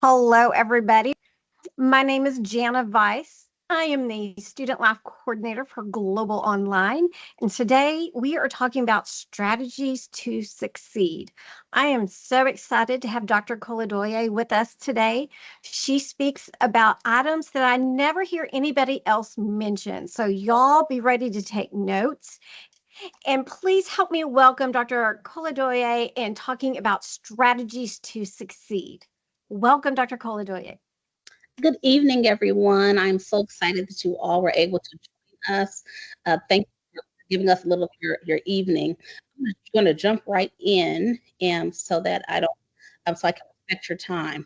Hello, everybody. My name is Jana Weiss. I am the Student Life Coordinator for Global Online, and today we are talking about strategies to succeed. I am so excited to have Dr. Koladoye with us today. She speaks about items that I never hear anybody else mention. So, y'all be ready to take notes. And please help me welcome Dr. Koladoye in talking about strategies to succeed. Welcome, Dr. Koladoye. Good evening, everyone. I'm so excited that you all were able to join us. Thank you for giving us a little of your evening. I'm going to jump right in, and so that I don't, so I can respect your time.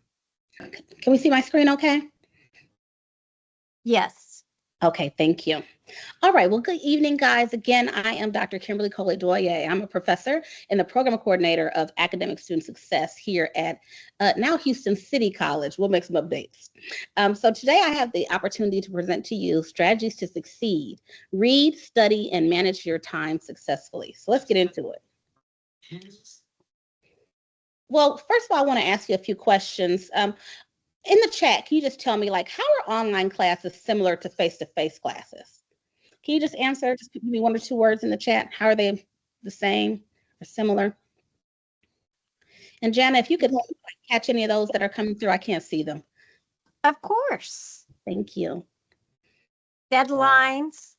Can we see my screen okay? Yes. Okay, thank you. All right, well, good evening, guys. Again, I am Dr. Kimberly Coley-Doye. I'm a professor and the program coordinator of academic student success here at now Houston City College. We'll make some updates. So today I have the opportunity to present to you strategies to succeed. Read, study, and manage your time successfully. So let's get into it. Well, first of all, I want to ask you a few questions. In the chat, can you just tell me, like, how are online classes similar to face-to-face classes? Can you just answer, just give me one or two words in the chat? How are they the same or similar? And Jana, if you could catch any of those that are coming through, I can't see them. Of course. Thank you. Deadlines.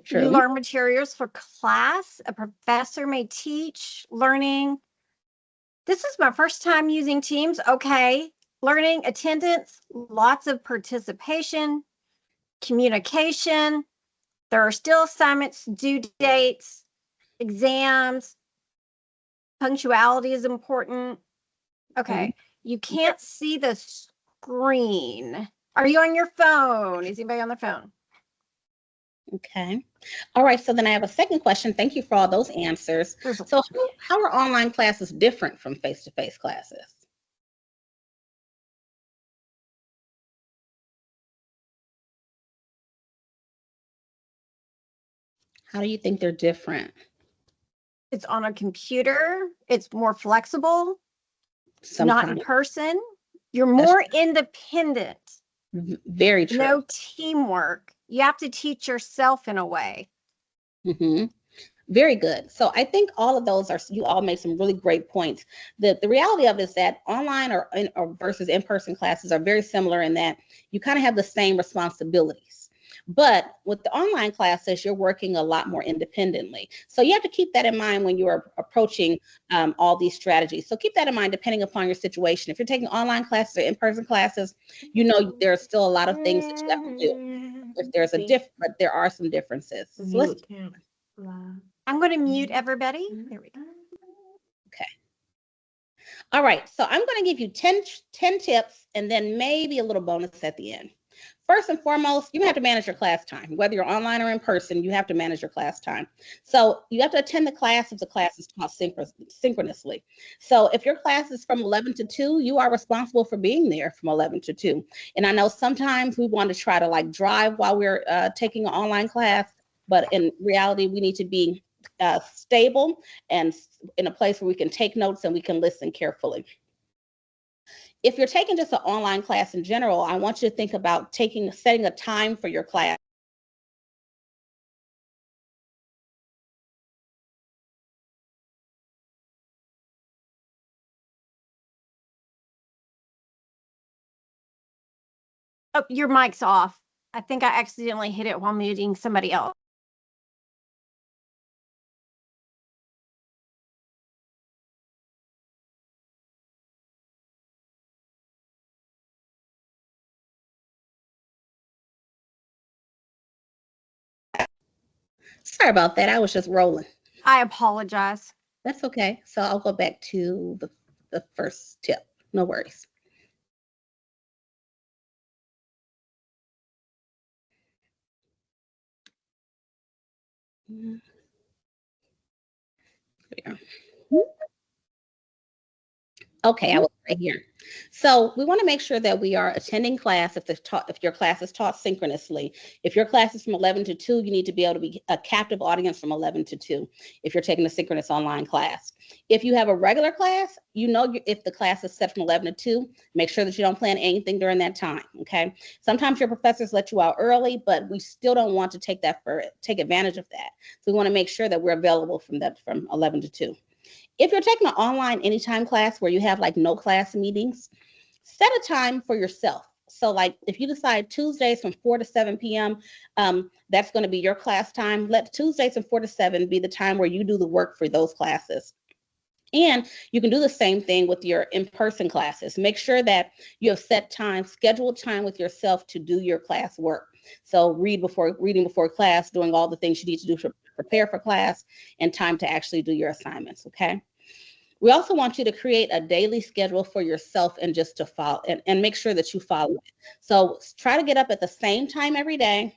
True. You learn materials for class. A professor may teach, learning. This is my first time using Teams. Okay. Learning, attendance, lots of participation, communication. There are still assignments, due dates, exams. Punctuality is important. Okay. You can't see the screen. Are you on your phone? Is anybody on the phone? Okay. All right. So then I have a second question. Thank you for all those answers. So how are online classes different from face-to-face classes? How do you think they're different? It's on a computer. It's more flexible. Not in person. You're more independent. Very true. No teamwork. You have to teach yourself in a way. Very good. So I think all of those are, you all made some really great points. The reality of it is that online or versus in-person classes are very similar in that you kind of have the same responsibilities. But with the online classes, you're working a lot more independently. So you have to keep that in mind when you are approaching all these strategies. So keep that in mind depending upon your situation. If you're taking online classes or in-person classes, you know there are still a lot of things that you have to do. If there's but there are some differences. So let's. I'm going to mute everybody. There we go. Okay. All right. So I'm going to give you 10 tips and then maybe a little bonus at the end. First and foremost, you have to manage your class time. Whether you're online or in person, you have to manage your class time. So you have to attend the class if the class is taught synchronously. So if your class is from 11 to 2, you are responsible for being there from 11 to 2. And I know sometimes we want to try to like drive while we're taking an online class, but in reality, we need to be stable and in a place where we can take notes and we can listen carefully. If you're taking just an online class in general, I want you to think about setting a time for your class. Oh, your mic's off. I think I accidentally hit it while muting somebody else. Sorry about that. I was just rolling. I apologize. That's okay. So I'll go back to the first tip. No worries. Yeah. Okay, I was right here. So we want to make sure that we are attending class if your class is taught synchronously. If your class is from 11 to 2, you need to be able to be a captive audience from 11 to 2 if you're taking a synchronous online class. If you have a regular class, if the class is set from 11 to 2, make sure that you don't plan anything during that time, okay? Sometimes your professors let you out early, but we still don't want to take advantage of that. So we want to make sure that we're available from 11 to 2. If you're taking an online anytime class where you have like no class meetings, set a time for yourself. So like if you decide Tuesdays from 4 to 7 p.m., that's going to be your class time. Let Tuesdays from 4 to 7 be the time where you do the work for those classes. And you can do the same thing with your in-person classes. Make sure that you have set time, scheduled time with yourself to do your class work. So reading before class, doing all the things you need to do to prepare for class, and time to actually do your assignments, okay? We also want you to create a daily schedule for yourself and just to follow and make sure that you follow it. So try to get up at the same time every day.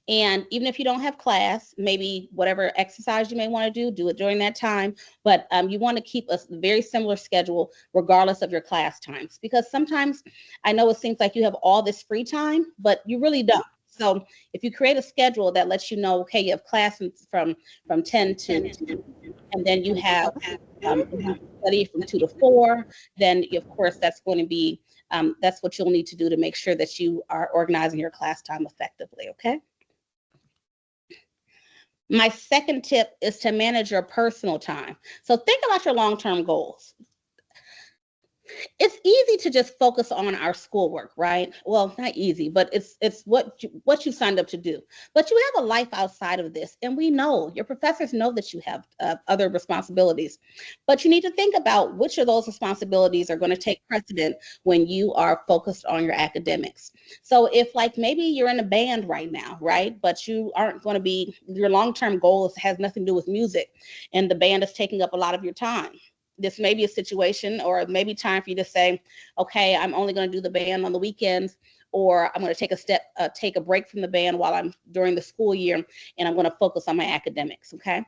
And even if you don't have class, maybe whatever exercise you may want to do it during that time. But you want to keep a very similar schedule regardless of your class times. Because sometimes I know it seems like you have all this free time, but you really don't. So if you create a schedule that lets you know, okay, you have class from 10 to, and then you have study from 2 to 4, then of course that's going to be, that's what you'll need to do to make sure that you are organizing your class time effectively, okay? My second tip is to manage your personal time. So think about your long-term goals. It's easy to just focus on our schoolwork, right? Well, not easy, but it's what you signed up to do. But you have a life outside of this, and we know your professors know that you have other responsibilities. But you need to think about which of those responsibilities are going to take precedent when you are focused on your academics. So if like maybe you're in a band right now, right? But you aren't going to be your long-term goal has nothing to do with music, and the band is taking up a lot of your time. This may be a situation or maybe time for you to say, okay, I'm only going to do the band on the weekends, or I'm going to take a break from the band while I'm during the school year, and I'm going to focus on my academics. Okay.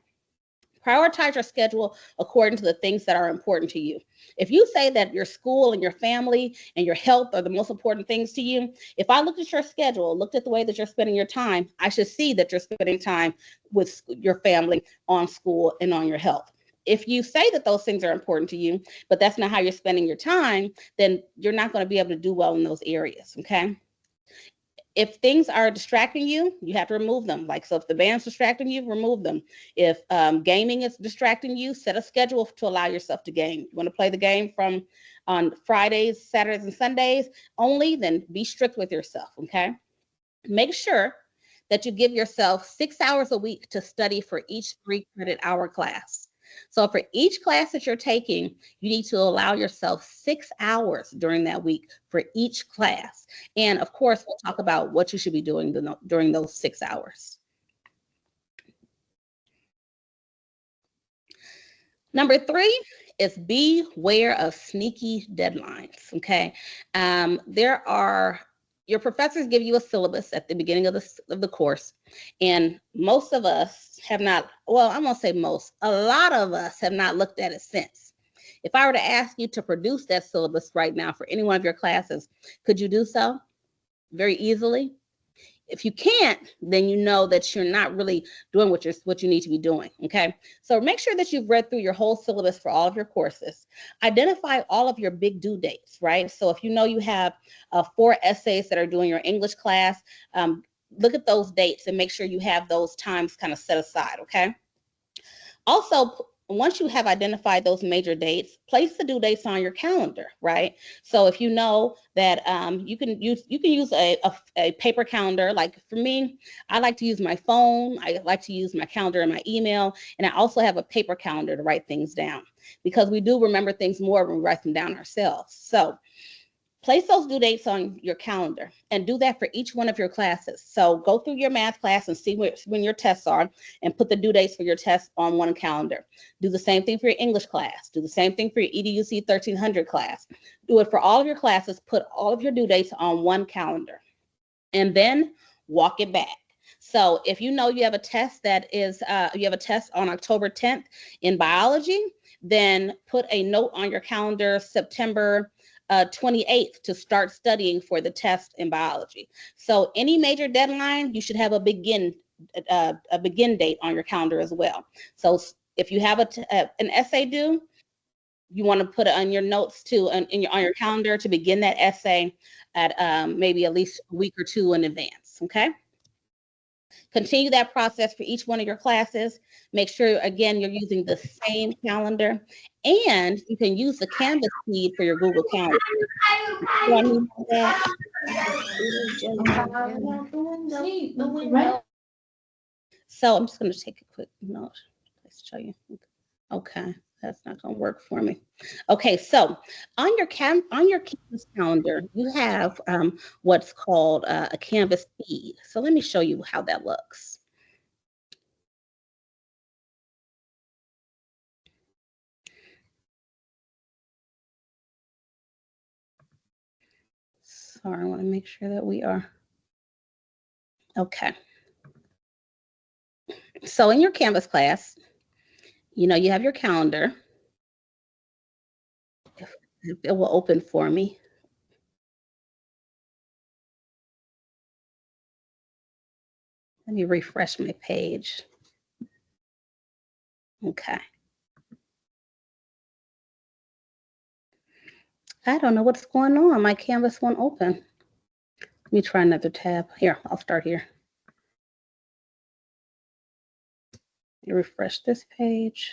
Prioritize your schedule according to the things that are important to you. If you say that your school and your family and your health are the most important things to you, if I looked at your schedule, looked at the way that you're spending your time, I should see that you're spending time with your family, on school, and on your health. If you say that those things are important to you, but that's not how you're spending your time, then you're not going to be able to do well in those areas, okay? If things are distracting you, you have to remove them. Like, so if the band's distracting you, remove them. If gaming is distracting you, set a schedule to allow yourself to game. You want to play the game on Fridays, Saturdays, and Sundays only, then be strict with yourself, okay? Make sure that you give yourself 6 hours a week to study for each 3 credit hour class. So for each class that you're taking, you need to allow yourself 6 hours during that week for each class. And of course, we'll talk about what you should be doing during those 6 hours. Number 3 is beware of sneaky deadlines. Okay. Your professors give you a syllabus at the beginning of the course, and most of us have not, well, I'm gonna say most, a lot of us have not looked at it since. If I were to ask you to produce that syllabus right now for any one of your classes, could you do so very easily? If you can't, then you know that you're not really doing what you need to be doing. Okay. So make sure that you've read through your whole syllabus for all of your courses. Identify all of your big due dates, right? So if you know you have 4 essays that are doing your English class, look at those dates and make sure you have those times kind of set aside. Okay. Also, once you have identified those major dates, place the due dates on your calendar, right? So if you know that you can use a paper calendar. Like for me, I like to use my phone. I like to use my calendar and my email, and I also have a paper calendar to write things down, because we do remember things more when we write them down ourselves. So place those due dates on your calendar and do that for each one of your classes. So go through your math class and see when your tests are and put the due dates for your tests on one calendar. Do the same thing for your English class. Do the same thing for your EDUC 1300 class. Do it for all of your classes. Put all of your due dates on one calendar and then walk it back. So if you know you have a test on October 10th in biology, then put a note on your calendar September 28th to start studying for the test in biology. So any major deadline, you should have a begin date on your calendar as well. So if you have an essay due, you want to put it on your notes too, on your calendar to begin that essay at maybe at least a week or two in advance, okay? Continue that process for each one of your classes. Make sure, again, you're using the same calendar, and you can use the Canvas feed for your Google Calendar. Do I need that? So I'm just going to take a quick note. Let's show you. Okay, that's not going to work for me. Okay, so on your Canvas calendar, you have what's called a Canvas feed. So let me show you how that looks. Sorry, I want to make sure that we are okay. So in your Canvas class, you know, you have your calendar. It will open for me. Let me refresh my page. Okay. I don't know what's going on. My Canvas won't open. Let me try another tab. Here, I'll start here. Refresh this page.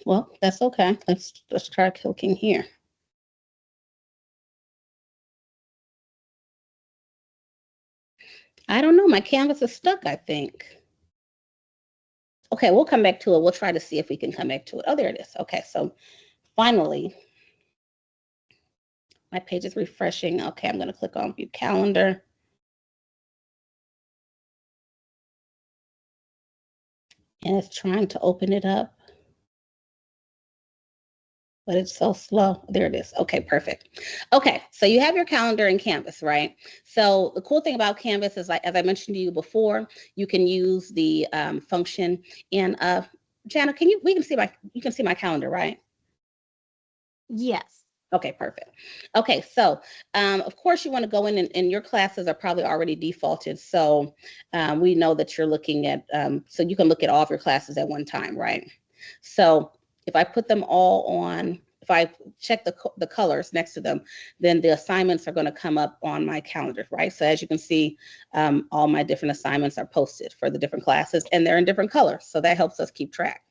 Well, that's okay. Let's try clicking here. I don't know. My Canvas is stuck, I think. Okay, we'll come back to it. We'll try to see if we can come back to it. Oh, there it is. Okay, so finally, my page is refreshing. Okay, I'm going to click on View Calendar. And it's trying to open it up. But it's so slow. There it is. Okay, perfect. Okay, so you have your calendar in Canvas, right? So the cool thing about Canvas is, like, as I mentioned to you before, you can use the function. And Jana, you can see my calendar, right? Yes. Okay, perfect. Okay, so of course you want to go in, and your classes are probably already defaulted. So we know that you're looking at, so you can look at all of your classes at one time, right? So if I put them all on, if I check the colors next to them, then the assignments are going to come up on my calendar, right? So as you can see, all my different assignments are posted for the different classes, and they're in different colors. So that helps us keep track.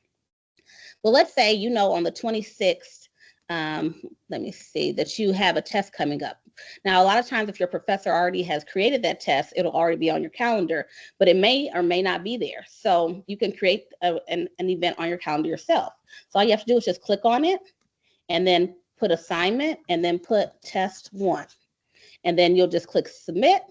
Well, let's say, you know, on the 26th, let me see, that you have a test coming up. Now, a lot of times if your professor already has created that test, it'll already be on your calendar, but it may or may not be there. So you can create an event on your calendar yourself. So all you have to do is just click on it and then put assignment and then put test 1. And then you'll just click submit,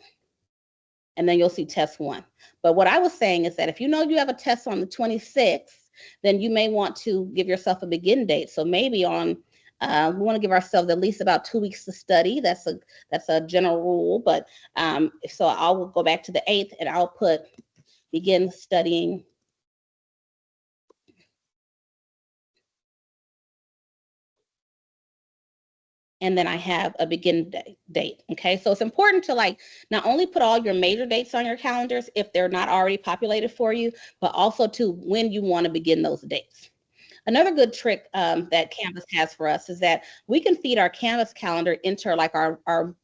and then you'll see test 1. But what I was saying is that if you know you have a test on the 26th, then you may want to give yourself a begin date. So maybe on, we want to give ourselves at least about 2 weeks to study. That's a general rule. But so I'll go back to the 8th, and I'll put begin studying. And then I have a begin date. Okay, so it's important to, like, not only put all your major dates on your calendars if they're not already populated for you, but also to when you want to begin those dates. Another good trick that Canvas has for us is that we can feed our Canvas calendar into, like, our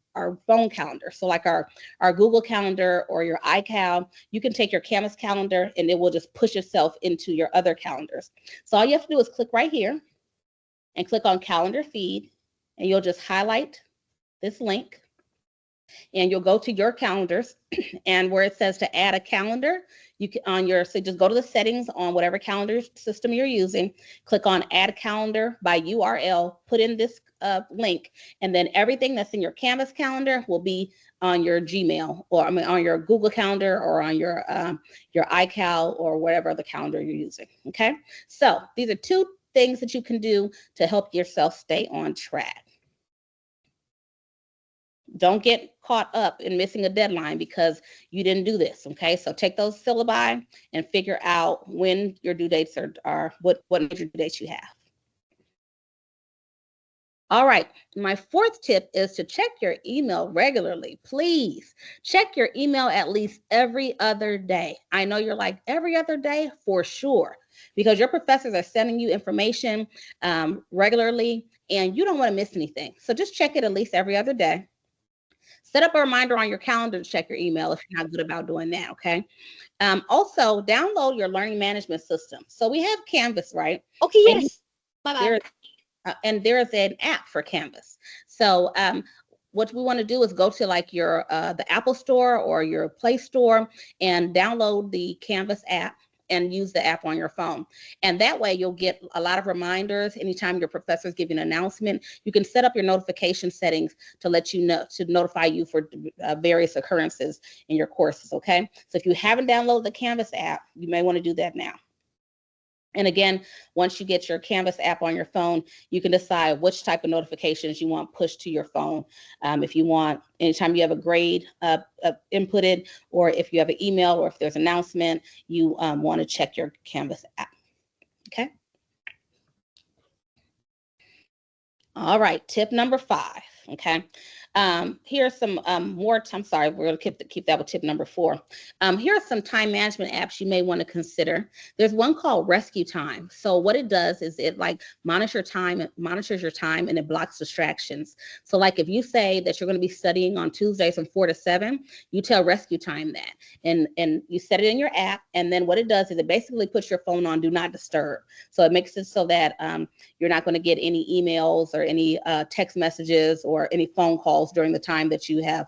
phone calendar. So like our Google Calendar or your iCal, you can take your Canvas calendar and it will just push itself into your other calendars. So all you have to do is click right here and click on Calendar Feed, and you'll just highlight this link, and you'll go to your calendars, and where it says to add a calendar, you can so just go to the settings on whatever calendar system you're using, click on add calendar by URL, put in this link, and then everything that's in your Canvas calendar will be on your Gmail, or on your Google Calendar, or on your iCal, or whatever other calendar you're using. Okay, so these are 2 things that you can do to help yourself stay on track. don't get caught up in missing a deadline because you didn't do this, okay? So take those syllabi and figure out when your due dates are what major due dates you have. All right, my fourth tip is to check your email regularly. Please check your email at least every other day. I know you're like, every other day? For sure, because your professors are sending you information regularly and you don't want to miss anything. So just check it at least every other day. Set up a reminder on your calendar to check your email if you're not good about doing that, okay? Also, download your learning management system. So we have Canvas, right? Okay, And yes. Bye-bye. there is an app for Canvas. So what we want to do is go to like your the Apple Store or your Play Store and download the Canvas app and use the app on your phone. And that way you'll get a lot of reminders anytime your professors give you an announcement. You can set up your notification settings to let you know, to notify you for various occurrences in your courses, okay? So if you haven't downloaded the Canvas app, you may want to do that now. And again, once you get your Canvas app on your phone, you can decide which type of notifications you want pushed to your phone. If you want, anytime you have a grade inputted, or if you have an email, or if there's an announcement, you want to check your Canvas app. Okay. All right, tip number 5. Okay. Here's some more. I'm sorry, we're going to keep that with tip number 4. Here are some time management apps you may want to consider. There's one called Rescue Time. So what it does is it like monitors your time, and it blocks distractions. So like if you say that you're going to be studying on Tuesdays from 4 to 7, you tell Rescue Time that, and you set it in your app. And then what it does is it basically puts your phone on do not disturb. So it makes it so that you're not going to get any emails or any text messages or any phone calls during the time that you have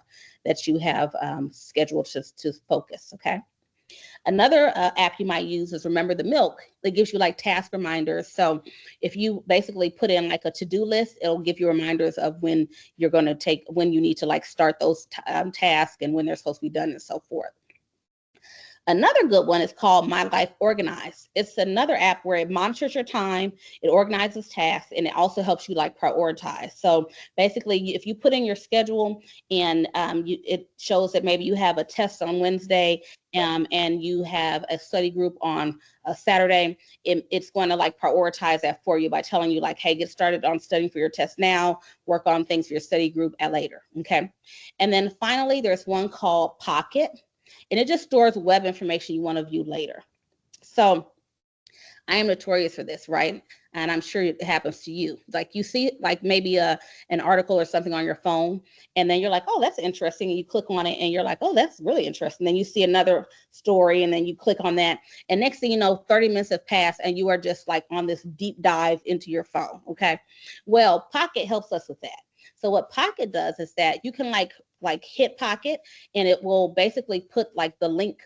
scheduled to focus. Okay. Another app you might use is Remember the Milk. It gives you like task reminders. So if you basically put in like a to-do list, it'll give you reminders of when you're going to when you need to like start those tasks and when they're supposed to be done and so forth. Another good one is called My Life Organized. It's another app where it monitors your time, it organizes tasks, and it also helps you like prioritize. So basically, if you put in your schedule and it shows that maybe you have a test on Wednesday and you have a study group on a Saturday, it's going to like prioritize that for you by telling you like, hey, get started on studying for your test now, work on things for your study group at later. Okay. And then finally, there's one called Pocket. And it just stores web information you want to view later. So I am notorious for this, right? And I'm sure it happens to you. Like you see like maybe an article or something on your phone, and then you're like, oh, that's interesting. And you click on it and you're like, oh, that's really interesting. Then you see another story and then you click on that. And next thing you know, 30 minutes have passed and you are just like on this deep dive into your phone, okay? Well, Pocket helps us with that. So what Pocket does is that you can like hit Pocket and it will basically put like the link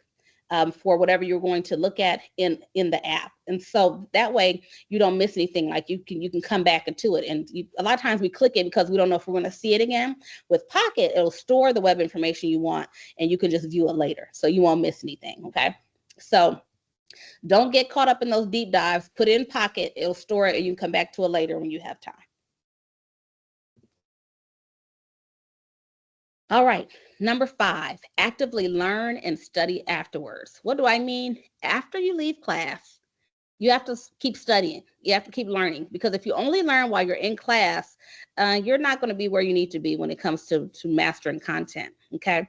for whatever you're going to look at in the app. And so that way you don't miss anything. Like you can come back into it. And a lot of times we click it because we don't know if we're going to see it again. With Pocket, it'll store the web information you want and you can just view it later. So you won't miss anything. Okay. So don't get caught up in those deep dives. Put it in Pocket, it'll store it and you can come back to it later when you have time. All right, number 5, actively learn and study afterwards. What do I mean? After you leave class, you have to keep studying. You have to keep learning, because if you only learn while you're in class, you're not going to be where you need to be when it comes to mastering content, okay?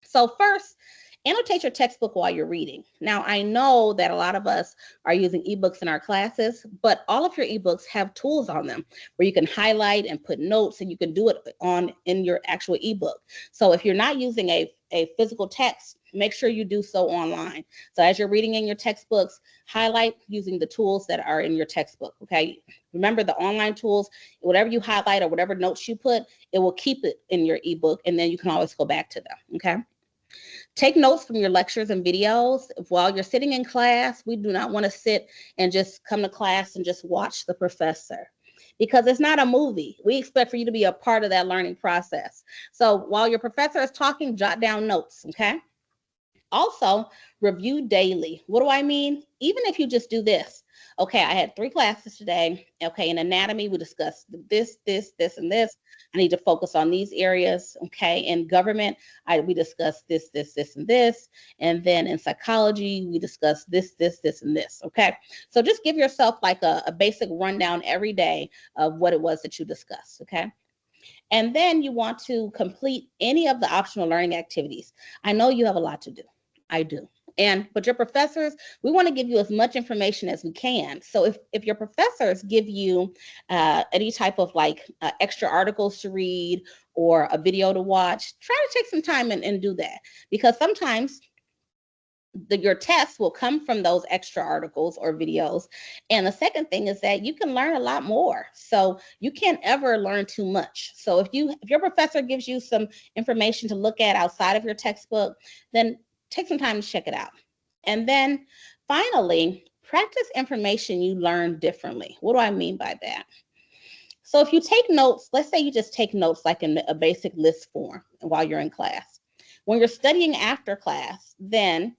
So first, annotate your textbook while you're reading. Now, I know that a lot of us are using ebooks in our classes, but all of your ebooks have tools on them where you can highlight and put notes, and you can do it in your actual ebook. So if you're not using a physical text, make sure you do so online. So as you're reading in your textbooks, highlight using the tools that are in your textbook, okay? Remember the online tools, whatever you highlight or whatever notes you put, it will keep it in your ebook, and then you can always go back to them, okay? Take notes from your lectures and videos. While you're sitting in class, we do not want to sit and just come to class and just watch the professor, because it's not a movie. We expect for you to be a part of that learning process. So while your professor is talking, jot down notes, okay? Also, review daily. What do I mean? Even if you just do this, Okay, I had 3 classes today. Okay, in anatomy, we discussed this, and this. I need to focus on these areas. Okay, in government, we discussed this, and this. And then in psychology, we discussed this, and this. Okay, so just give yourself like a basic rundown every day of what it was that you discussed. Okay. And then you want to complete any of the optional learning activities. I know you have a lot to do. I do. But your professors, we want to give you as much information as we can. So if your professors give you any type of like extra articles to read or a video to watch, try to take some time and do that, because sometimes your tests will come from those extra articles or videos. And the second thing is that you can learn a lot more. So you can't ever learn too much. So if your professor gives you some information to look at outside of your textbook, then take some time to check it out. And then finally, practice information you learn differently. What do I mean by that? So if you take notes, let's say you just take notes like in a basic list form while you're in class. When you're studying after class, then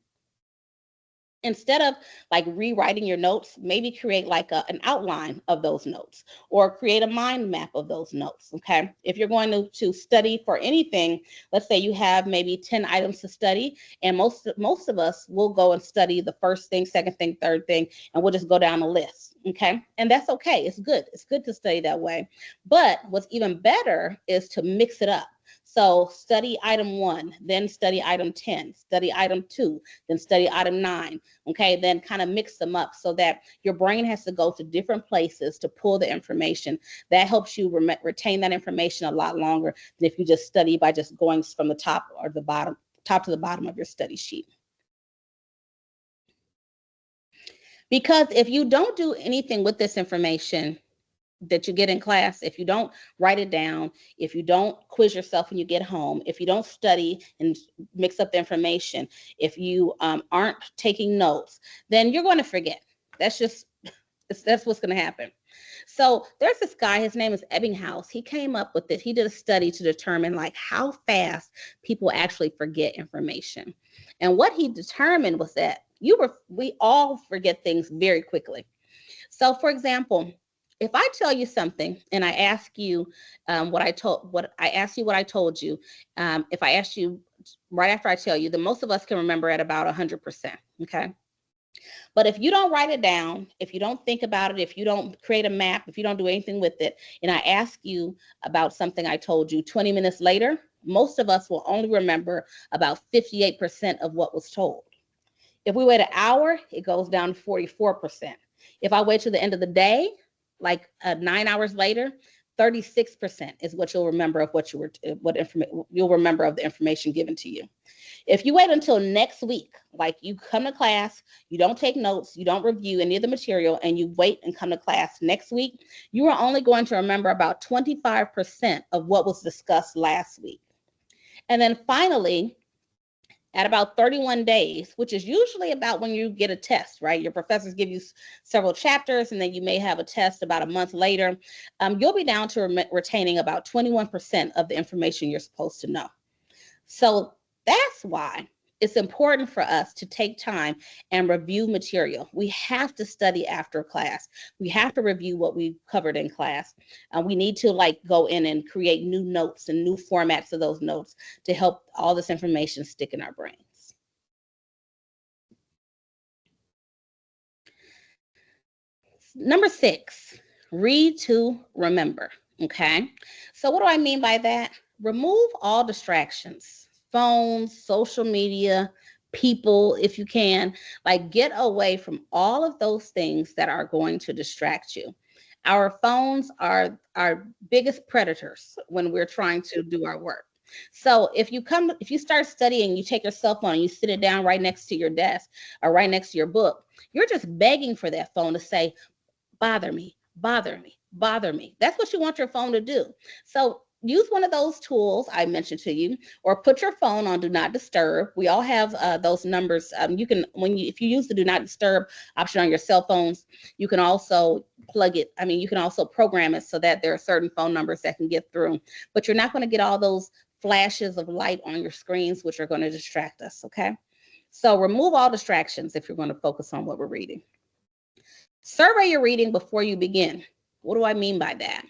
instead of like rewriting your notes, maybe create like an outline of those notes or create a mind map of those notes. Okay. If you're going to study for anything, let's say you have maybe 10 items to study, and most of us will go and study the first thing, second thing, third thing, and we'll just go down the list. Okay. And that's okay. It's good. It's good to study that way. But what's even better is to mix it up. So study item 1, then study item 10, study item 2, then study item 9. Okay, then kind of mix them up so that your brain has to go to different places to pull the information. That helps you retain that information a lot longer than if you just study by just going from the top or the bottom, top to the bottom of your study sheet. Because if you don't do anything with this information that you get in class, if you don't write it down, if you don't quiz yourself when you get home, if you don't study and mix up the information, if you aren't taking notes, then you're going to forget. That's what's going to happen. So there's this guy, his name is Ebbinghaus. He came up with this. He did a study to determine like how fast people actually forget information. And what he determined was that we all forget things very quickly. So for example, if I tell you something and I ask you what I told you, if I ask you right after I tell you, then most of us can remember at about 100%. Okay. But if you don't write it down, if you don't think about it, if you don't create a map, if you don't do anything with it, and I ask you about something I told you 20 minutes later, most of us will only remember about 58% of what was told. If we wait an hour, it goes down to 44%. If I wait to the end of the day, like 9 hours later, 36% is what you'll remember of you'll remember of the information given to you. If you wait until next week, like you come to class, you don't take notes, you don't review any of the material, and you wait and come to class next week, you are only going to remember about 25% of what was discussed last week. And then finally, at about 31 days, which is usually about when you get a test, right? Your professors give you several chapters, and then you may have a test about a month later. You'll be down to retaining about 21% of the information you're supposed to know. So that's why it's important for us to take time and review material. We have to study after class. We have to review what we covered in class. We need to like go in and create new notes and new formats of those notes to help all this information stick in our brains. Number 6, read to remember. Okay. So what do I mean by that? Remove all distractions, phones, social media, people, if you can, like get away from all of those things that are going to distract you. Our phones are our biggest predators when we're trying to do our work. So if you start studying, you take your cell phone and you sit it down right next to your desk or right next to your book, you're just begging for that phone to say, bother me, bother me, bother me. That's what you want your phone to do. So use one of those tools I mentioned to you, or put your phone on do not disturb. We all have those numbers. If you use the do not disturb option on your cell phones, you can also you can also program it so that there are certain phone numbers that can get through, but you're not going to get all those flashes of light on your screens, which are going to distract us. Okay. So remove all distractions if you're going to focus on what we're reading. Survey your reading before you begin. What do I mean by that?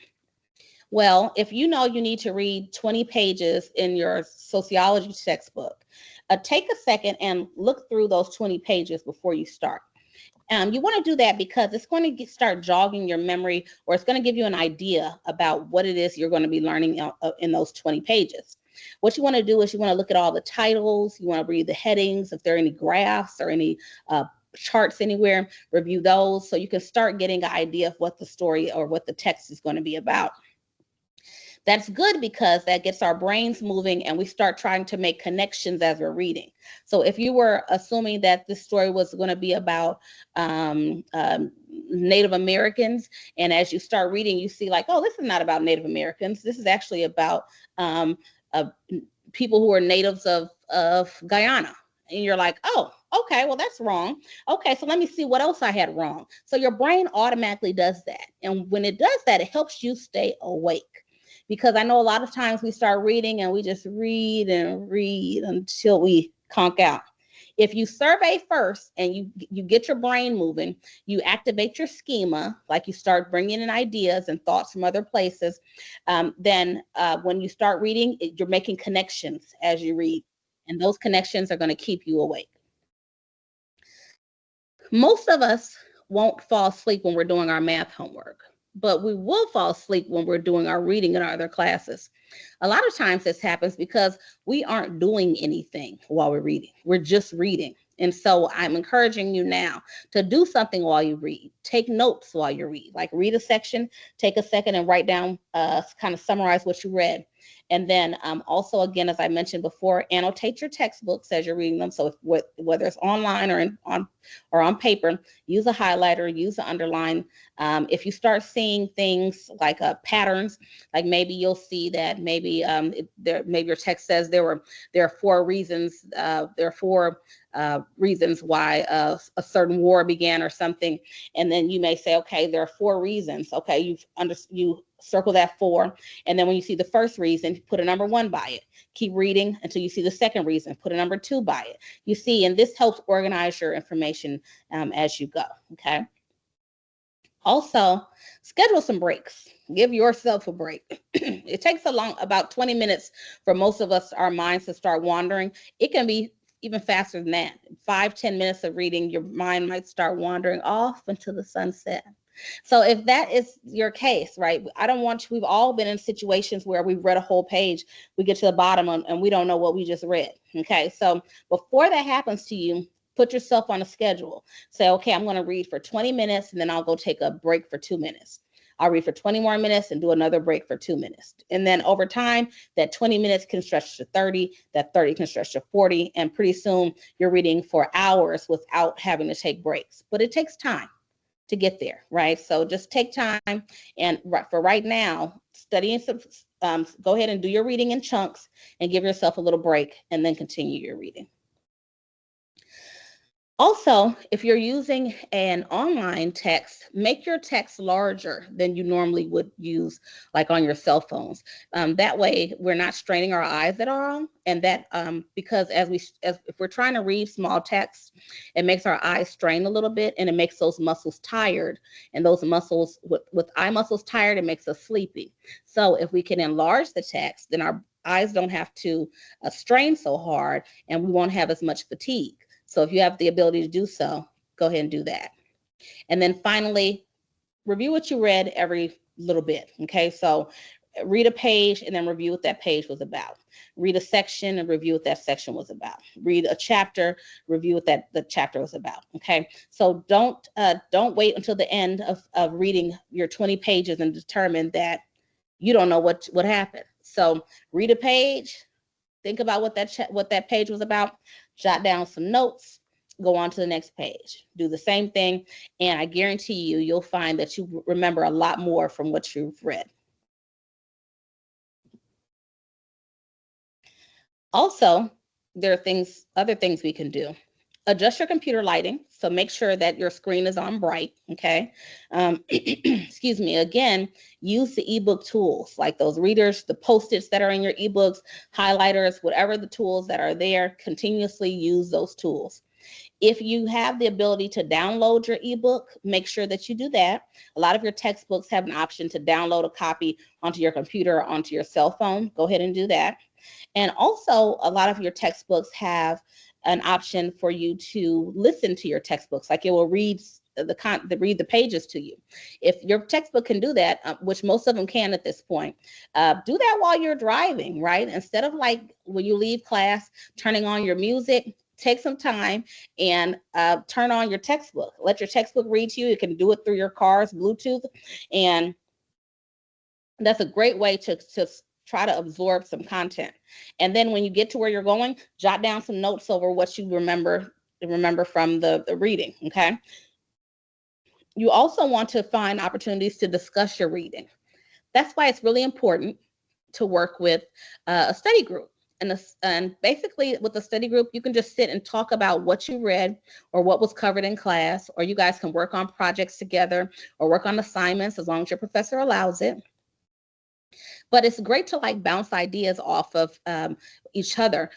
Well, if you know you need to read 20 pages in your sociology textbook, take a second and look through those 20 pages before you start. You want to do that because it's going to start jogging your memory, or it's going to give you an idea about what it is you're going to be learning in those 20 pages. What you want to do is you want to look at all the titles, you want to read the headings, if there are any graphs or any charts anywhere, review those so you can start getting an idea of what the story or what the text is going to be about. That's good because that gets our brains moving and we start trying to make connections as we're reading. So if you were assuming that this story was going to be about Native Americans, and as you start reading, you see like, oh, this is not about Native Americans. This is actually about people who are natives of Guyana. And you're like, oh, okay, well, that's wrong. Okay, so let me see what else I had wrong. So your brain automatically does that. And when it does that, it helps you stay awake. Because I know a lot of times we start reading and we just read and read until we conk out. If you survey first and you get your brain moving, you activate your schema, like you start bringing in ideas and thoughts from other places, then when you start reading, you're making connections as you read. And those connections are going to keep you awake. Most of us won't fall asleep when we're doing our math homework, but we will fall asleep when we're doing our reading in our other classes. A lot of times this happens because we aren't doing anything while we're reading. We're just reading. And so I'm encouraging you now to do something while you read. Take notes while you read, like read a section, take a second and write down, kind of summarize what you read. And then also, again, as I mentioned before, annotate your textbooks as you're reading them. So whether it's online or on paper, use a highlighter, use an underline. If you start seeing things like patterns, like maybe you'll see that maybe maybe your text says there are 4 reasons. There are 4 reasons why a certain war began or something, and then you may say, okay, there are 4 reasons. Okay, you circle that 4, and then when you see the first reason, put a number 1 by it. Keep reading until you see the second reason, put a number 2 by it. You see, and this helps organize your information as you go. Okay. Also, schedule some breaks. Give yourself a break. It takes about 20 minutes for most of us, our minds to start wandering. It can be even faster than that. 5-10 minutes of reading, your mind might start wandering off into the sunset. So if that is your case, right, we've all been in situations where we've read a whole page, we get to the bottom and we don't know what we just read. Okay, so before that happens to you, put yourself on a schedule. Say, okay, I'm going to read for 20 minutes and then I'll go take a break for 2 minutes. I'll read for 20 more minutes and do another break for 2 minutes. And then over time, that 20 minutes can stretch to 30, that 30 can stretch to 40, and pretty soon you're reading for hours without having to take breaks. But it takes time to get there, right? So just take time, and for right now, studying go ahead and do your reading in chunks and give yourself a little break and then continue your reading. Also, if you're using an online text, make your text larger than you normally would use, like on your cell phones. That way, we're not straining our eyes at all. And that because if we're trying to read small text, it makes our eyes strain a little bit, and it makes those muscles tired. And those muscles, with eye muscles tired, it makes us sleepy. So if we can enlarge the text, then our eyes don't have to strain so hard, and we won't have as much fatigue. So if you have the ability to do so, go ahead and do that. And then finally, review what you read every little bit. Okay, so read a page and then review what that page was about. Read a section and review what that section was about. Read a chapter, review what the chapter was about. Okay, so don't wait until the end of reading your 20 pages and determine that you don't know what happened. So read a page, think about what that page was about, jot down some notes, go on to the next page. Do the same thing, and I guarantee you'll find that you remember a lot more from what you've read. Also, there are other things we can do. Adjust your computer lighting, so make sure that your screen is on bright, okay? Excuse me. Again, use the ebook tools, like those readers, the Post-its that are in your ebooks, highlighters, whatever the tools that are there, continuously use those tools. If you have the ability to download your ebook, make sure that you do that. A lot of your textbooks have an option to download a copy onto your computer or onto your cell phone. Go ahead and do that. And also, a lot of your textbooks have an option for you to listen to your textbooks, like it will read read the pages to you. If your textbook can do that, which most of them can at this point, do that while you're driving, right? Instead of like when you leave class, turning on your music, take some time and turn on your textbook. Let your textbook read to you. You can do it through your car's Bluetooth, and that's a great way to try to absorb some content. And then when you get to where you're going, jot down some notes over what you remember from the reading, okay? You also want to find opportunities to discuss your reading. That's why it's really important to work with a study group. And basically with a study group, you can just sit and talk about what you read or what was covered in class, or you guys can work on projects together or work on assignments as long as your professor allows it. But it's great to like bounce ideas off of each other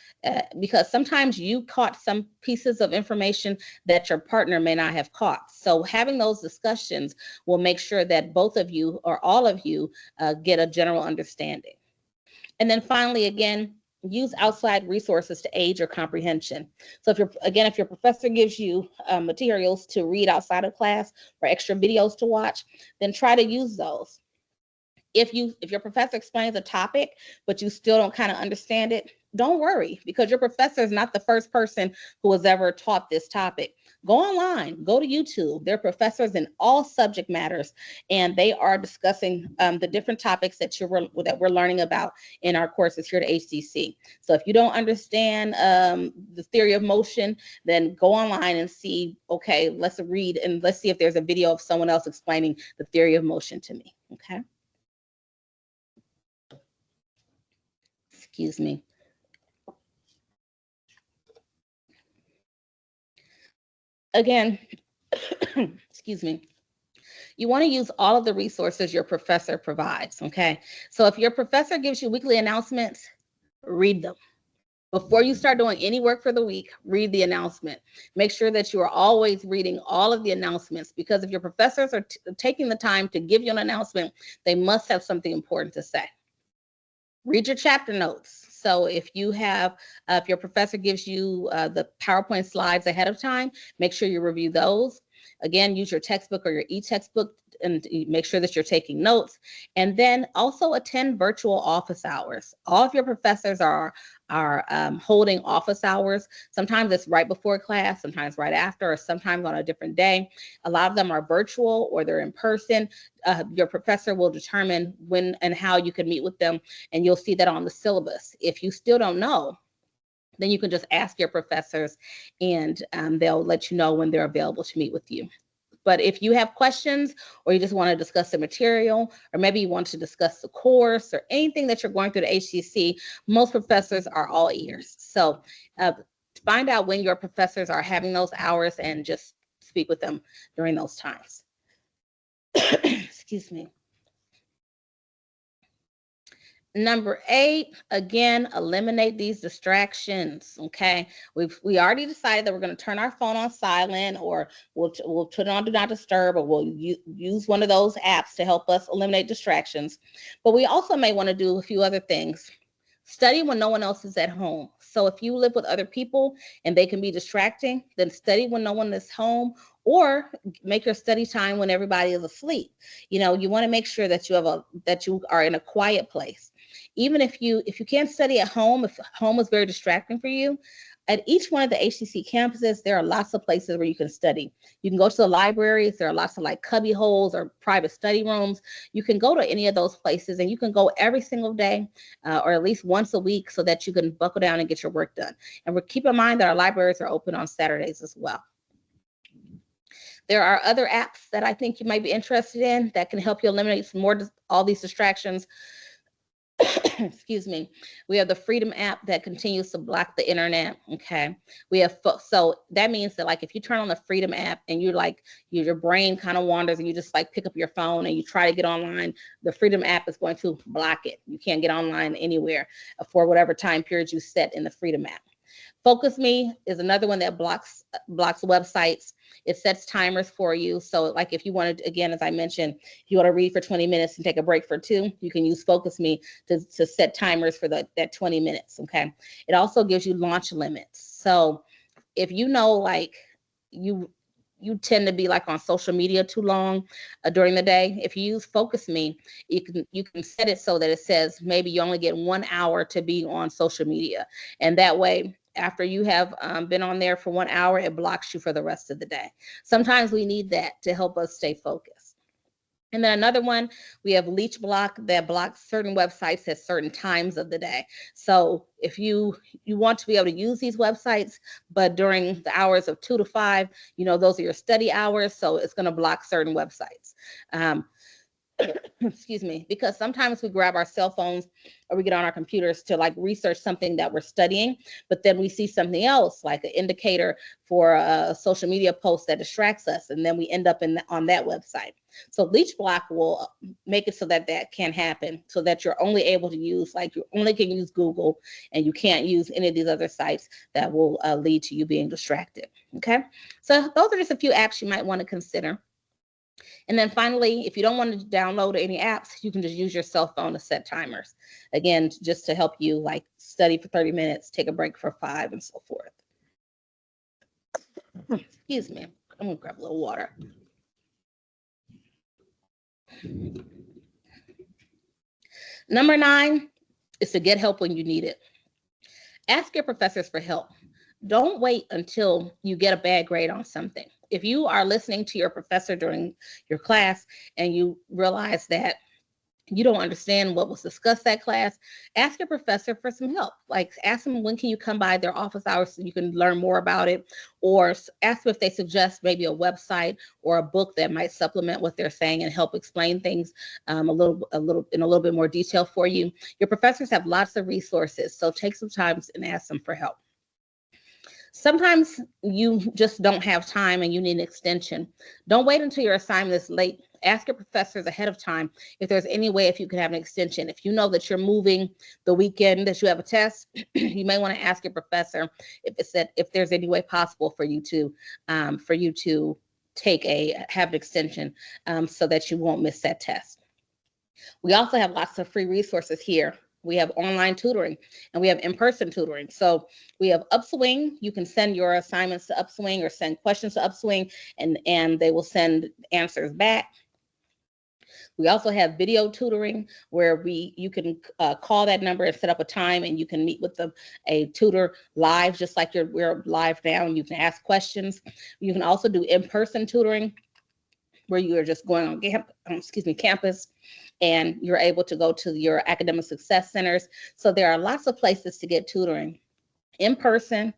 because sometimes you caught some pieces of information that your partner may not have caught. So having those discussions will make sure that both of you or all of you get a general understanding. And then finally, again, use outside resources to aid your comprehension. So if your professor gives you materials to read outside of class or extra videos to watch, then try to use those. If your professor explains a topic, but you still don't kind of understand it, don't worry, because your professor is not the first person who has ever taught this topic. Go online, go to YouTube. There are professors in all subject matters, and they are discussing the different topics that we're learning about in our courses here at HCC. So if you don't understand the theory of motion, then go online and see, okay, let's read and let's see if there's a video of someone else explaining the theory of motion to me, okay? Excuse me. Again, excuse me. You want to use all of the resources your professor provides, okay? So if your professor gives you weekly announcements, read them. Before you start doing any work for the week, read the announcement. Make sure that you are always reading all of the announcements, because if your professors are taking the time to give you an announcement, they must have something important to say. Read your chapter notes. So if your professor gives you the PowerPoint slides ahead of time, make sure you review those. Again, use your textbook or your e-textbook and make sure that you're taking notes. And then also attend virtual office hours. All of your professors are holding office hours. Sometimes it's right before class, sometimes right after, or sometimes on a different day. A lot of them are virtual or they're in person. Your professor will determine when and how you can meet with them, and you'll see that on the syllabus. If you still don't know, then you can just ask your professors, and they'll let you know when they're available to meet with you. But if you have questions, or you just want to discuss the material, or maybe you want to discuss the course or anything that you're going through the HCC, most professors are all ears. So find out when your professors are having those hours and just speak with them during those times. Excuse me. Number 8, again, eliminate these distractions. Okay, we already decided that we're going to turn our phone on silent, or we'll turn it on do not disturb, or we'll use one of those apps to help us eliminate distractions. But we also may want to do a few other things. Study when no one else is at home. So if you live with other people and they can be distracting, then study when no one is home, or make your study time when everybody is asleep. You want to make sure that you are in a quiet place. Even if you can't study at home, if home is very distracting for you, at each one of the HCC campuses, there are lots of places where you can study. You can go to the libraries. There are lots of like cubby holes or private study rooms. You can go to any of those places, and you can go every single day or at least once a week, so that you can buckle down and get your work done. And keep in mind that our libraries are open on Saturdays as well. There are other apps that I think you might be interested in that can help you eliminate all these distractions. Excuse me. We have the Freedom app that continues to block the internet. Okay. So that means that like if you turn on the Freedom app and you're like your brain kind of wanders and you just like pick up your phone and you try to get online, the Freedom app is going to block it. You can't get online anywhere for whatever time period you set in the Freedom app. Focus Me is another one that blocks websites. It sets timers for you. So like if you wanted, again, as I mentioned, if you want to read for 20 minutes and take a break for 2, you can use Focus Me to set timers for that 20 minutes. Okay. It also gives you launch limits. So if you know, like you tend to be like on social media too long during the day, if you use Focus Me, you can set it so that it says maybe you only get 1 hour to be on social media, and that way after you have been on there for 1 hour, it blocks you for the rest of the day. Sometimes we need that to help us stay focused. And then another one, we have Leech Block that blocks certain websites at certain times of the day. So if you want to be able to use these websites, but during the hours of 2 to 5, those are your study hours. So it's going to block certain websites. Excuse me, because sometimes we grab our cell phones or we get on our computers to like research something that we're studying, but then we see something else like an indicator for a social media post that distracts us, and then we end up on that website. So Leech Block will make it so that can't happen, so that you're only able to use, like you only can use Google and you can't use any of these other sites that will lead to you being distracted. Okay, so those are just a few apps you might want to consider. And then finally, if you don't want to download any apps, you can just use your cell phone to set timers. Again, just to help you like study for 30 minutes, take a break for 5, and so forth. Excuse me. I'm going to grab a little water. Number 9 is to get help when you need it. Ask your professors for help. Don't wait until you get a bad grade on something. If you are listening to your professor during your class and you realize that you don't understand what was discussed that class, ask your professor for some help. Like ask them, when can you come by their office hours so you can learn more about it, or ask them if they suggest maybe a website or a book that might supplement what they're saying and help explain things a little in a little bit more detail for you. Your professors have lots of resources, so take some time and ask them for help. Sometimes you just don't have time and you need an extension. Don't wait until your assignment is late. Ask your professors ahead of time if there's any way if you can have an extension. If you know that you're moving the weekend that you have a test, you may want to ask your professor if there's any way possible for you to have an extension so that you won't miss that test. We also have lots of free resources here. We have online tutoring and we have in-person tutoring. So we have Upswing. You can send your assignments to Upswing or send questions to Upswing, and they will send answers back. We also have video tutoring where you can call that number and set up a time, and you can meet with a tutor live, just like we're live now, and you can ask questions. You can also do in-person tutoring where you are just going on campus, and you're able to go to your academic success centers. So there are lots of places to get tutoring, in person,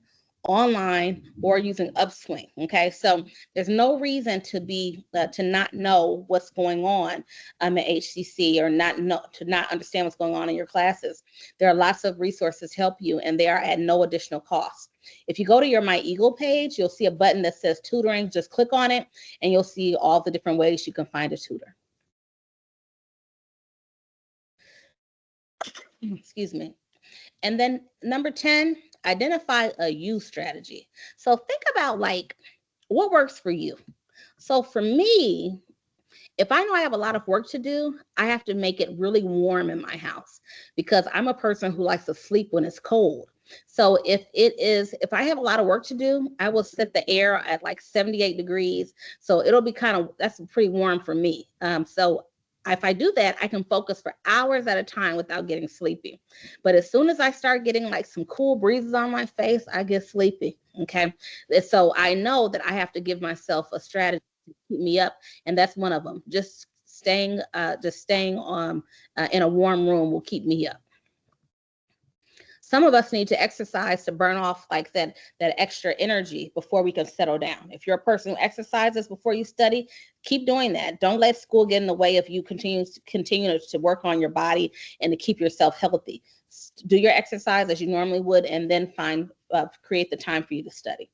online, or using Upswing. Okay, so there's no reason to not know what's going on at HCC, or to not understand what's going on in your classes. There are lots of resources to help you, and they are at no additional cost. If you go to your My Eagle page, you'll see a button that says tutoring. Just click on it and you'll see all the different ways you can find a tutor. Excuse me. And then number 10, identify a you strategy. So think about like what works for you. So for me, if I know I have a lot of work to do, I have to make it really warm in my house because I'm a person who likes to sleep when it's cold. So if I have a lot of work to do, I will set the air at like 78 degrees. So it'll be that's pretty warm for me. So if I do that, I can focus for hours at a time without getting sleepy. But as soon as I start getting like some cool breezes on my face, I get sleepy. Okay. So I know that I have to give myself a strategy to keep me up. And that's one of them. Just staying in a warm room will keep me up. Some of us need to exercise to burn off like that extra energy before we can settle down. If you're a person who exercises before you study, keep doing that. Don't let school get in the way of you continue to work on your body and to keep yourself healthy. Do your exercise as you normally would, and then create the time for you to study.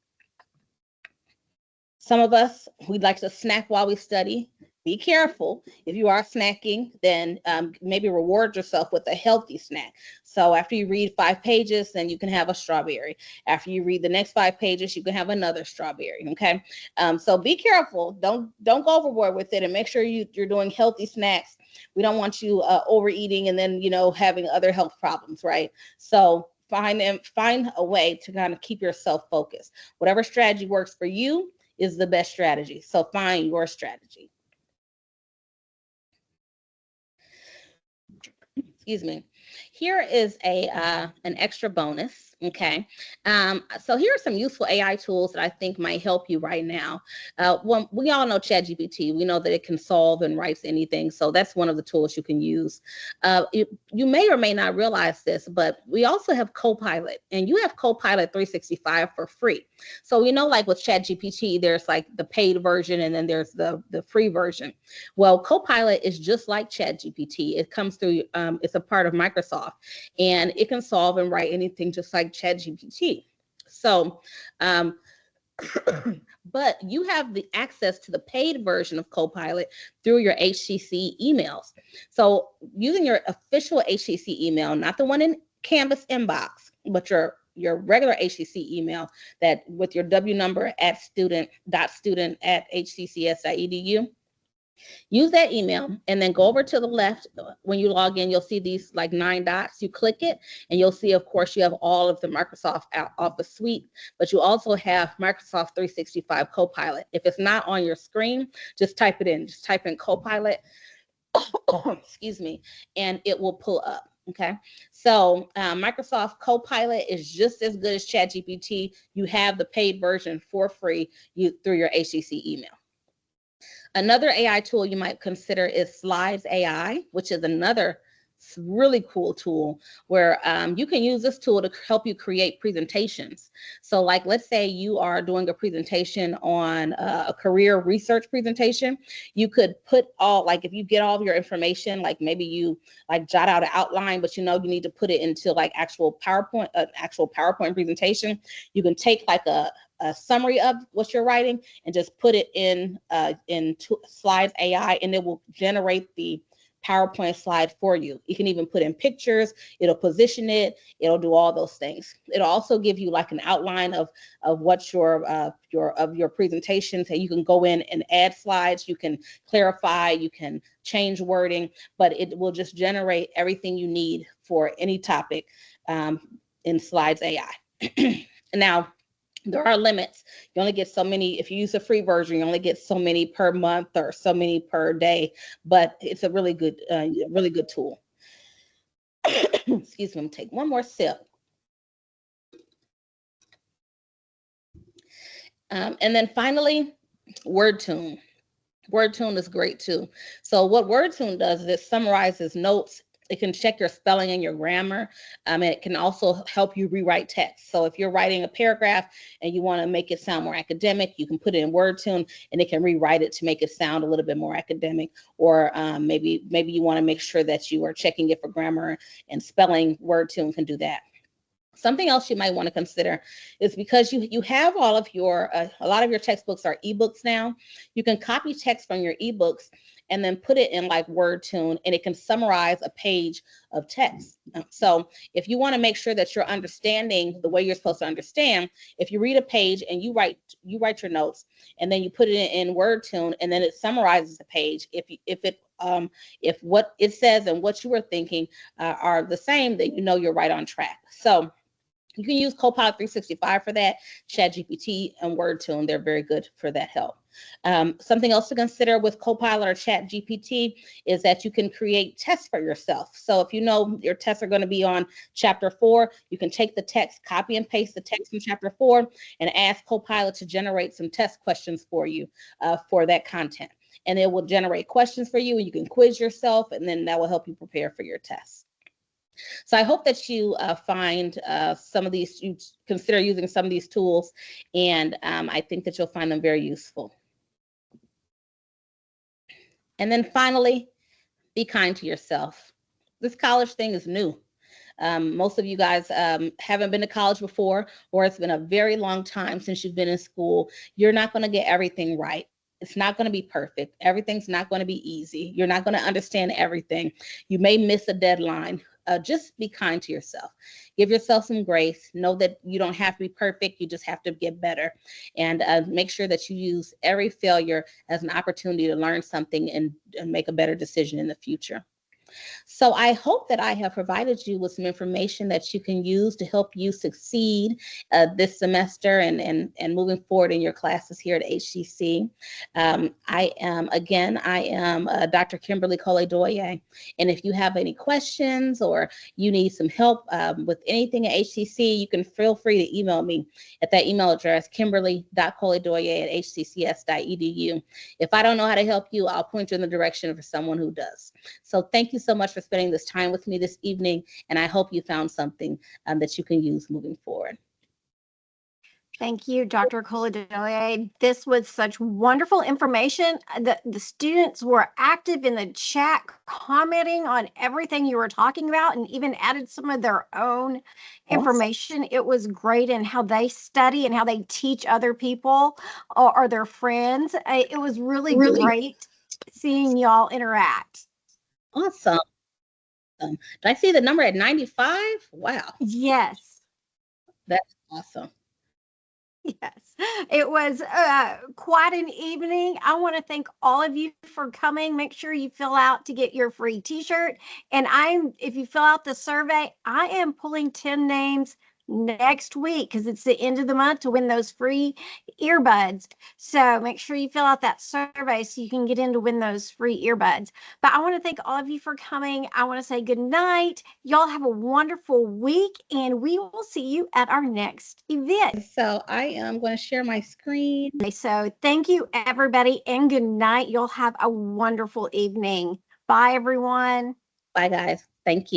Some of us, we'd like to snack while we study. be careful. If you are snacking, then maybe reward yourself with a healthy snack. So after you read 5 pages, then you can have a strawberry. After you read the next 5 pages, you can have another strawberry. Okay. So be careful. Don't go overboard with it, and make sure you're doing healthy snacks. We don't want you overeating and then, having other health problems, right? So find a way to kind of keep yourself focused. Whatever strategy works for you is the best strategy. So find your strategy. Excuse me. Here is an extra bonus. Okay. So here are some useful AI tools that I think might help you right now. Well, we all know ChatGPT. We know that it can solve and writes anything. So that's one of the tools you can use. You may or may not realize this, but we also have Copilot, and you have Copilot 365 for free. So like with ChatGPT, there's like the paid version, and then there's the free version. Well, Copilot is just like ChatGPT. It comes through, it's a part of Microsoft, and it can solve and write anything just like ChatGPT. So, but you have the access to the paid version of Copilot through your HTC emails. So using your official HTC email, not the one in Canvas inbox, but your regular HTC email that with your W number at student.student@htcs.edu. Use that email and then go over to the left. When you log in, you'll see these like 9 dots. You click it and you'll see, of course, you have all of the Microsoft Office suite, but you also have Microsoft 365 Copilot. If it's not on your screen, just type it in. Just type in Copilot, excuse me, and it will pull up. Okay, so Microsoft Copilot is just as good as ChatGPT. You have the paid version for free through your HTC email. Another AI tool you might consider is Slides AI, which is another really cool tool where you can use this tool to help you create presentations. So like, let's say you are doing a presentation on a career research presentation. You could put if you get all of your information, like maybe you jot out an outline, but you need to put it into actual PowerPoint presentation. You can take a summary of what you're writing and just put it in Slides AI, and it will generate the PowerPoint slide for you. You can even put in pictures. It'll position it. It'll do all those things. It'll also give you an outline of what your presentation. So you can go in and add slides. You can clarify. You can change wording, but it will just generate everything you need for any topic in Slides AI. Now, there are limits. You only get so many. If you use the free version, you only get so many per month or so many per day, but it's a really good tool. Excuse me, I'm gonna take one more sip. And then finally, WordTune. WordTune is great too. So what WordTune does is it summarizes notes. It can check your spelling and your grammar. It can also help you rewrite text. So if you're writing a paragraph and you want to make it sound more academic, you can put it in WordTune and it can rewrite it to make it sound a little bit more academic. Or maybe you want to make sure that you are checking it for grammar and spelling. WordTune can do that. Something else you might want to consider is because you have all of your, a lot of your textbooks are ebooks now. You can copy text from your ebooks and then put it in WordTune, and it can summarize a page of text. So if you want to make sure that you're understanding the way you're supposed to understand, if you read a page and you write your notes, and then you put it in WordTune, and then it summarizes the page. If what it says and what you were thinking are the same, then you're right on track. So you can use Copilot 365 for that, ChatGPT and WordTune. They're very good for that help. Something else to consider with Copilot or ChatGPT is that you can create tests for yourself. So if your tests are going to be on chapter 4, you can take the text, copy and paste the text from chapter 4, and ask Copilot to generate some test questions for you for that content. And it will generate questions for you, and you can quiz yourself, and then that will help you prepare for your tests. So I hope that you find some of these, you consider using some of these tools, and I think that you'll find them very useful. And then finally, be kind to yourself. This college thing is new. Most of you guys haven't been to college before, or it's been a very long time since you've been in school. You're not going to get everything right. It's not going to be perfect. Everything's not going to be easy. You're not going to understand everything. You may miss a deadline. Just be kind to yourself. Give yourself some grace. Know that you don't have to be perfect. You just have to get better. And make sure that you use every failure as an opportunity to learn something and make a better decision in the future. So I hope that I have provided you with some information that you can use to help you succeed this semester and moving forward in your classes here at HCC. I am Dr. Kimberly Cole-Doye. And if you have any questions or you need some help with anything at HCC, you can feel free to email me at that email address, kimberly.coledoye@hccs.edu. If I don't know how to help you, I'll point you in the direction of someone who does. So thank you so much for spending this time with me this evening, and I hope you found something that you can use moving forward. Thank you, Dr. Coladoye. This was such wonderful information. The students were active in the chat, commenting on everything you were talking about, and even added some of their own information. It was great in how they study and how they teach other people or their friends. It was really great seeing y'all interact. Awesome. Did I see the number at 95? Wow. Yes. That's awesome. Yes, it was quite an evening. I want to thank all of you for coming. Make sure you fill out to get your free t-shirt. And if you fill out the survey, I am pulling 10 names next week because it's the end of the month to win those free earbuds. So make sure you fill out that survey so you can get in to win those free earbuds. But I want to thank all of you for coming. I want to say good night. Y'all have a wonderful week, and we will see you at our next event. So I am going to share my screen. So thank you, everybody, and good night. You'll have a wonderful evening. Bye, everyone. Bye, guys. Thank you.